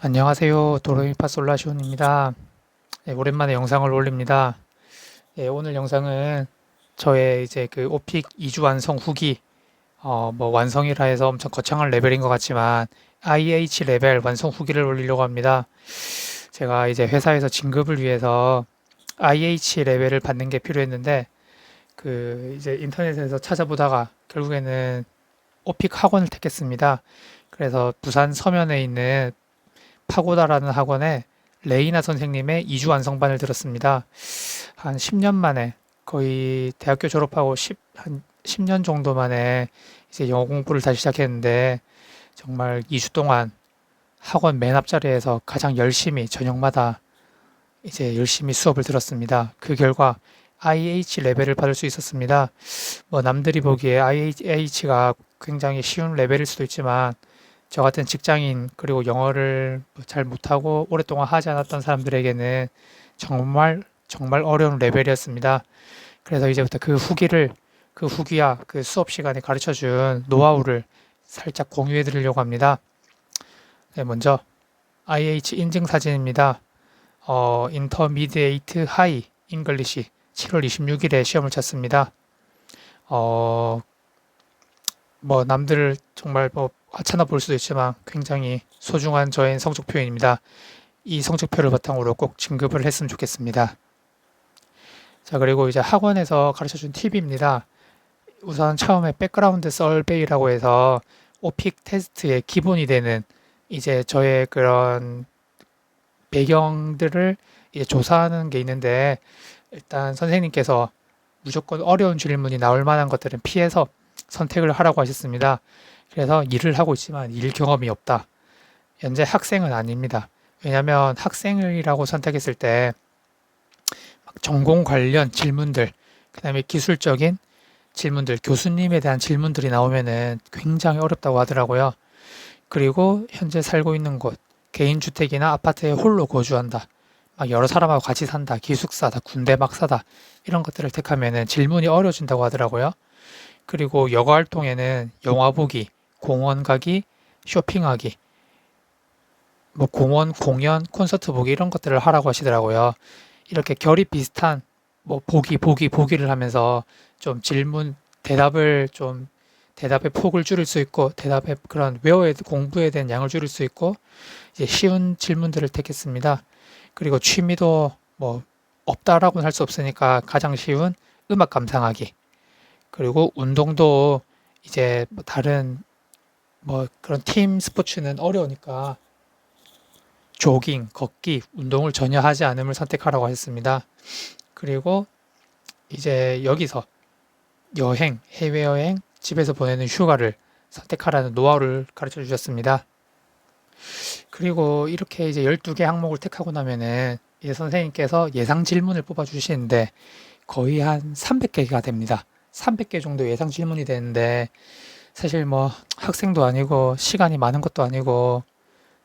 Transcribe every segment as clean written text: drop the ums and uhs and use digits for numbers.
안녕하세요. 도로미파 솔라시온입니다. 네, 오랜만에 영상을 올립니다. 네, 오늘 영상은 저의 이제 그 오픽 2주 완성 후기, 뭐 완성이라 해서 엄청 거창한 레벨인 것 같지만 IH 레벨 완성 후기를 올리려고 합니다. 제가 이제 회사에서 진급을 위해서 IH 레벨을 받는 게 필요했는데 그 이제 인터넷에서 찾아보다가 결국에는 오픽 학원을 택했습니다. 그래서 부산 서면에 있는 파고다라는 학원에 레이나 선생님의 2주 완성반을 들었습니다. 한 10년 만에 거의 대학교 졸업하고 한 10년 정도 만에 이제 영어 공부를 다시 시작했는데 정말 2주 동안 학원 맨 앞자리에서 가장 열심히 저녁마다 이제 열심히 수업을 들었습니다. 그 결과 IH 레벨을 받을 수 있었습니다. 뭐 남들이 보기에 IH가 굉장히 쉬운 레벨일 수도 있지만 저 같은 직장인 그리고 영어를 잘 못하고 오랫동안 하지 않았던 사람들에게는 정말 정말 어려운 레벨이었습니다. 그래서 이제부터 그 후기야 그 수업 시간에 가르쳐 준 노하우를 살짝 공유해 드리려고 합니다. 네, 먼저 IH 인증 사진입니다. 인터미디에이트 하이 잉글리시 7월 26일에 시험을 쳤습니다. 어, 뭐 남들 정말 뭐 하찮아 볼 수도 있지만 굉장히 소중한 저의 성적표입니다. 이 성적표를 바탕으로 꼭 진급을 했으면 좋겠습니다. 자, 그리고 이제 학원에서 가르쳐준 팁입니다. 우선 처음에 백그라운드 설베이라고 해서 오픽 테스트의 기본이 되는 이제 저의 그런 배경들을 이제 조사하는 게 있는데 일단 선생님께서 무조건 어려운 질문이 나올 만한 것들은 피해서 선택을 하라고 하셨습니다. 그래서 일을 하고 있지만 일 경험이 없다. 현재 학생은 아닙니다. 왜냐하면 학생이라고 선택했을 때 전공 관련 질문들, 그 다음에 기술적인 질문들, 교수님에 대한 질문들이 나오면은 굉장히 어렵다고 하더라고요. 그리고 현재 살고 있는 곳, 개인주택이나 아파트에 홀로 거주한다. 막 여러 사람하고 같이 산다, 기숙사다, 군대 막사다, 이런 것들을 택하면은 질문이 어려워진다고 하더라고요. 그리고 여가 활동에는 영화 보기, 공원 가기, 쇼핑하기, 뭐 공원, 공연, 콘서트 보기 이런 것들을 하라고 하시더라고요. 이렇게 결이 비슷한 뭐 보기를 하면서 좀 대답을 좀 대답의 폭을 줄일 수 있고 대답의 그런 공부에 대한 양을 줄일 수 있고 이제 쉬운 질문들을 택했습니다. 그리고 취미도 뭐 없다라고는 할 수 없으니까 가장 쉬운 음악 감상하기. 그리고 운동도 이제 뭐 다른 뭐 그런 팀 스포츠는 어려우니까 조깅, 걷기, 운동을 전혀 하지 않음을 선택하라고 했습니다. 그리고 이제 여기서 해외여행, 집에서 보내는 휴가를 선택하라는 노하우를 가르쳐 주셨습니다. 그리고 이렇게 이제 12개 항목을 택하고 나면은 이제 선생님께서 예상 질문을 뽑아 주시는데 거의 한 300개가 됩니다. 300개 정도 예상 질문이 되는데 사실 뭐 학생도 아니고 시간이 많은 것도 아니고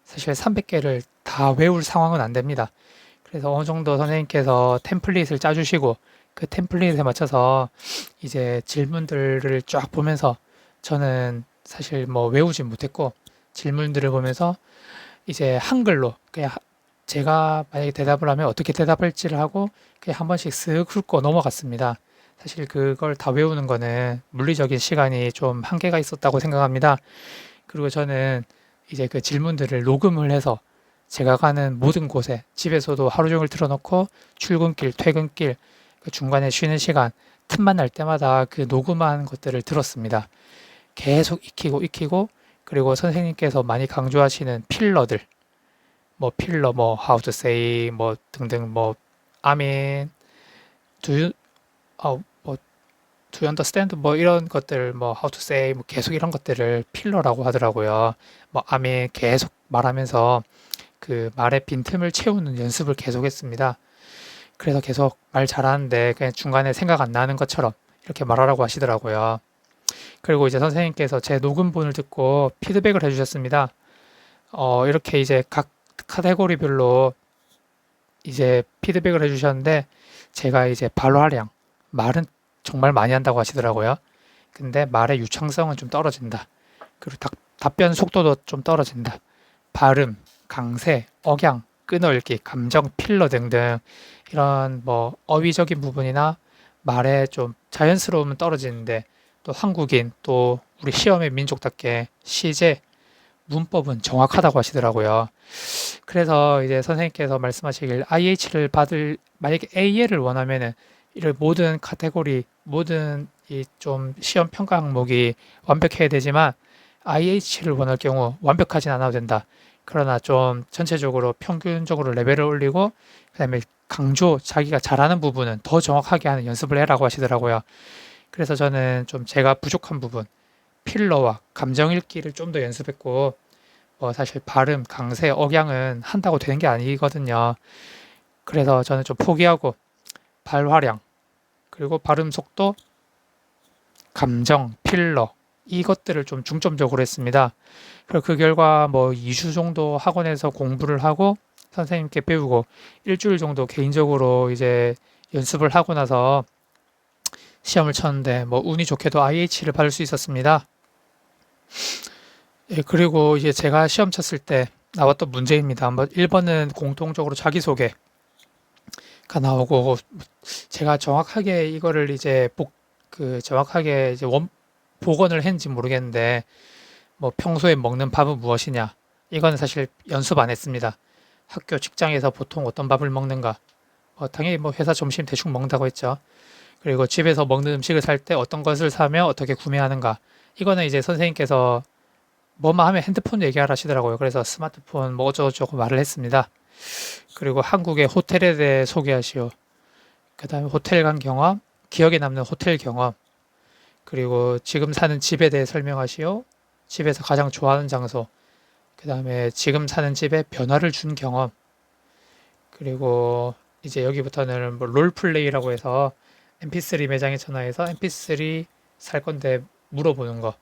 사실 300개를 다 외울 상황은 안 됩니다. 그래서 어느 정도 선생님께서 템플릿을 짜주시고 그 템플릿에 맞춰서 이제 질문들을 쫙 보면서 저는 사실 뭐 외우진 못했고 질문들을 보면서 이제 한글로 그냥 제가 만약에 대답을 하면 어떻게 대답할지를 하고 그냥 한 번씩 쓱 훑고 넘어갔습니다. 사실 그걸 다 외우는 거는 물리적인 시간이 좀 한계가 있었다고 생각합니다. 그리고 저는 이제 그 질문들을 녹음을 해서 제가 가는 모든 곳에 집에서도 하루 종일 틀어놓고 출근길, 퇴근길, 그 중간에 쉬는 시간, 틈만 날 때마다 그 녹음한 것들을 들었습니다. 계속 익히고 그리고 선생님께서 많이 강조하시는 필러들, 뭐 how to say 뭐 등등 뭐 I mean do you 뭐 do you understand 뭐 이런 것들 뭐 how to say 뭐 계속 이런 것들을 필러라고 하더라고요. 뭐 I mean 계속 말하면서 그 말의 빈틈을 채우는 연습을 계속했습니다. 그래서 계속 말 잘하는데 그냥 중간에 생각 안 나는 것처럼 이렇게 말하라고 하시더라고요. 그리고 이제 선생님께서 제 녹음본을 듣고 피드백을 해주셨습니다. 이렇게 이제 각 카테고리별로 이제 피드백을 해주셨는데 제가 이제 발화량, 말은 정말 많이 한다고 하시더라고요. 근데 말의 유창성은 좀 떨어진다. 그리고 답변 속도도 좀 떨어진다. 발음, 강세, 억양, 끊어읽기, 감정, 필러 등등 이런 뭐 어휘적인 부분이나 말에 좀 자연스러움은 떨어지는데 또 한국인 또 우리 시험의 민족답게 시제, 문법은 정확하다고 하시더라고요. 그래서 이제 선생님께서 말씀하시길 IH를 받을 만약에 AL을 원하면은 이런 모든 카테고리 모든 이 좀 시험 평가 항목이 완벽해야 되지만 IH를 원할 경우 완벽하진 않아도 된다. 그러나 좀 전체적으로 평균적으로 레벨을 올리고 그다음에 강조 자기가 잘하는 부분은 더 정확하게 하는 연습을 해라고 하시더라고요. 그래서 저는 좀 제가 부족한 부분 필러와 감정 읽기를 좀 더 연습했고 사실 발음, 강세, 억양은 한다고 되는 게 아니거든요. 그래서 저는 좀 포기하고 발화량, 그리고 발음 속도, 감정, 필러 이것들을 좀 중점적으로 했습니다. 그리고 그 결과 뭐 2주 정도 학원에서 공부를 하고 선생님께 배우고 일주일 정도 개인적으로 이제 연습을 하고 나서 시험을 쳤는데 뭐 운이 좋게도 IH를 받을 수 있었습니다. 예, 그리고 이제 제가 시험 쳤을 때 나왔던 문제입니다. 뭐 1번은 공통적으로 자기소개가 나오고 제가 정확하게 이거를 이제 정확하게 이제 복원을 했는지 모르겠는데 뭐 평소에 먹는 밥은 무엇이냐? 이거는 사실 연습 안 했습니다. 학교 직장에서 보통 어떤 밥을 먹는가? 당연히 뭐 회사 점심 대충 먹는다고 했죠. 그리고 집에서 먹는 음식을 살 때 어떤 것을 사며 어떻게 구매하는가? 이거는 이제 선생님께서 뭐만 하면 핸드폰 얘기하라 하시더라고요. 그래서 스마트폰 뭐 어쩌고저쩌고 말을 했습니다. 그리고 한국의 호텔에 대해 소개하시오. 그 다음에 호텔 간 경험, 기억에 남는 호텔 경험, 그리고 지금 사는 집에 대해 설명하시오. 집에서 가장 좋아하는 장소, 그 다음에 지금 사는 집에 변화를 준 경험, 그리고 이제 여기부터는 뭐 롤플레이라고 해서 MP3 매장에 전화해서 MP3 살 건데 물어보는 거,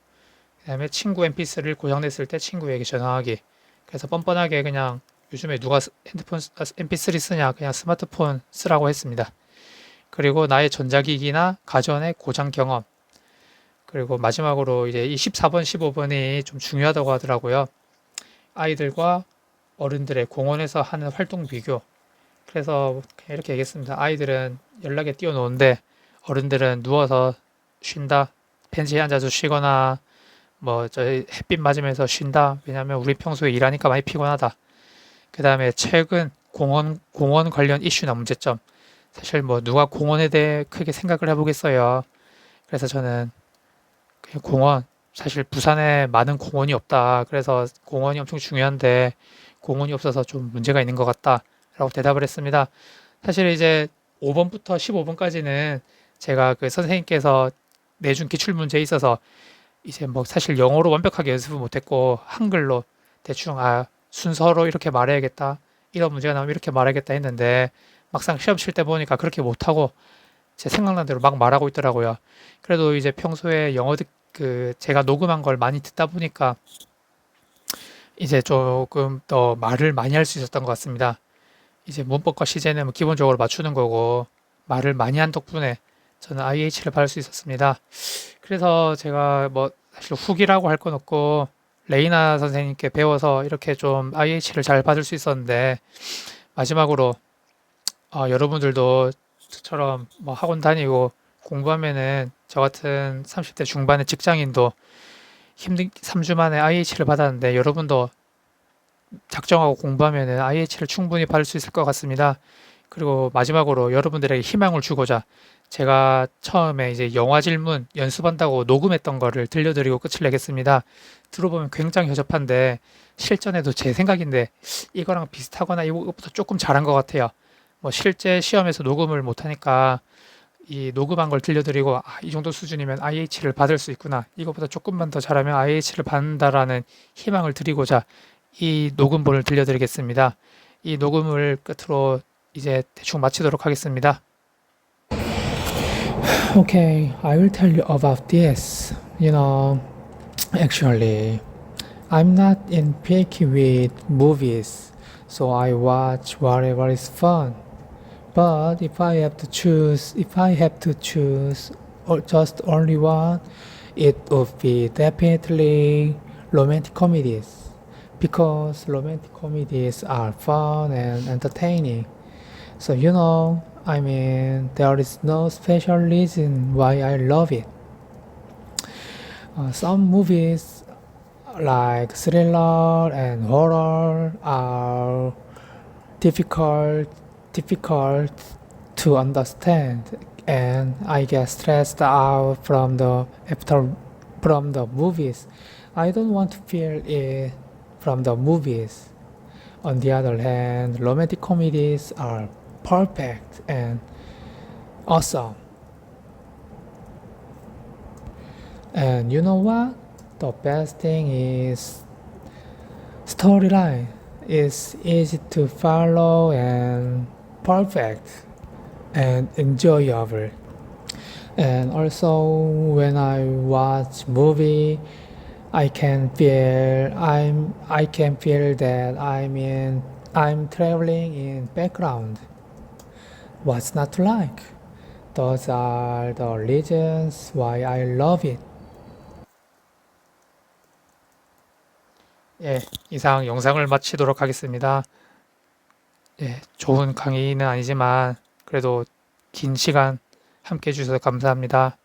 그 다음에 친구 MP3를 고장냈을 때 친구에게 전화하기. 그래서 뻔뻔하게 그냥 요즘에 누가 핸드폰 MP3 쓰냐 그냥 스마트폰 쓰라고 했습니다. 그리고 나의 전자기기나 가전의 고장 경험. 그리고 마지막으로 이제 이 14번, 15번이 좀 중요하다고 하더라고요. 아이들과 어른들의 공원에서 하는 활동 비교. 그래서 그냥 이렇게 얘기했습니다. 아이들은 연락에 뛰어노는데 어른들은 누워서 쉰다. 벤치에 앉아서 쉬거나 뭐 저희 햇빛 맞으면서 쉰다. 왜냐하면 우리 평소에 일하니까 많이 피곤하다. 그 다음에 최근 공원 관련 이슈나 문제점. 사실 뭐 누가 공원에 대해 크게 생각을 해보겠어요. 그래서 저는 그냥 공원, 사실 부산에 많은 공원이 없다. 그래서 공원이 엄청 중요한데 공원이 없어서 좀 문제가 있는 것 같다. 라고 대답을 했습니다. 사실 이제 5번부터 15번까지는 제가 그 선생님께서 내준 기출문제에 있어서 이제 뭐 사실 영어로 완벽하게 연습을 못했고 한글로 대충 순서로 이렇게 말해야겠다. 이런 문제가 나오면 이렇게 말하겠다 했는데 막상 시험 칠 때 보니까 그렇게 못하고 제 생각난 대로 막 말하고 있더라고요. 그래도 이제 평소에 제가 녹음한 걸 많이 듣다 보니까 이제 조금 더 말을 많이 할 수 있었던 것 같습니다. 이제 문법과 시제는 뭐 기본적으로 맞추는 거고 말을 많이 한 덕분에 저는 IH를 받을 수 있었습니다. 그래서 제가 뭐 사실 후기라고 할 건 없고 레이나 선생님께 배워서 이렇게 좀 IH를 잘 받을 수 있었는데 마지막으로 여러분들도 저처럼 뭐 학원 다니고 공부하면은 저 같은 30대 중반의 직장인도 힘든 3주 만에 IH를 받았는데 여러분도 작정하고 공부하면은 IH를 충분히 받을 수 있을 것 같습니다. 그리고 마지막으로 여러분들에게 희망을 주고자 제가 처음에 이제 영화 질문 연습한다고 녹음했던 거를 들려드리고 끝을 내겠습니다. 들어보면 굉장히 허접한데 실전에도 제 생각인데 이거랑 비슷하거나 이것보다 조금 잘한 것 같아요. 뭐 실제 시험에서 녹음을 못하니까 이 녹음한 걸 들려드리고 이 정도 수준이면 IH를 받을 수 있구나. 이것보다 조금만 더 잘하면 IH를 받는다라는 희망을 드리고자 이 녹음본을 들려드리겠습니다. 이 녹음을 끝으로 이제 대충 마치도록 하겠습니다. Okay, I will tell you about this. Actually, I'm not in picky with movies, so I watch whatever is fun. But if I have to choose or just only one, it would be definitely romantic comedies. because romantic comedies are fun and entertaining. So, there is no special reason why I love it. Some movies like thriller and horror are difficult to understand, and I get stressed out from the movies. I don't want to feel it from the movies. On the other hand, romantic comedies are perfect and awesome. And you know what? The best thing is storyline is easy to follow and perfect and enjoyable. And also when I watch movie, I can feel that I'm traveling in background. What's not to like? Those are the reasons why I love it. 예, 이상 영상을 마치도록 하겠습니다. 예, 좋은 강의는 아니지만 그래도 긴 시간 함께 해주셔서 감사합니다.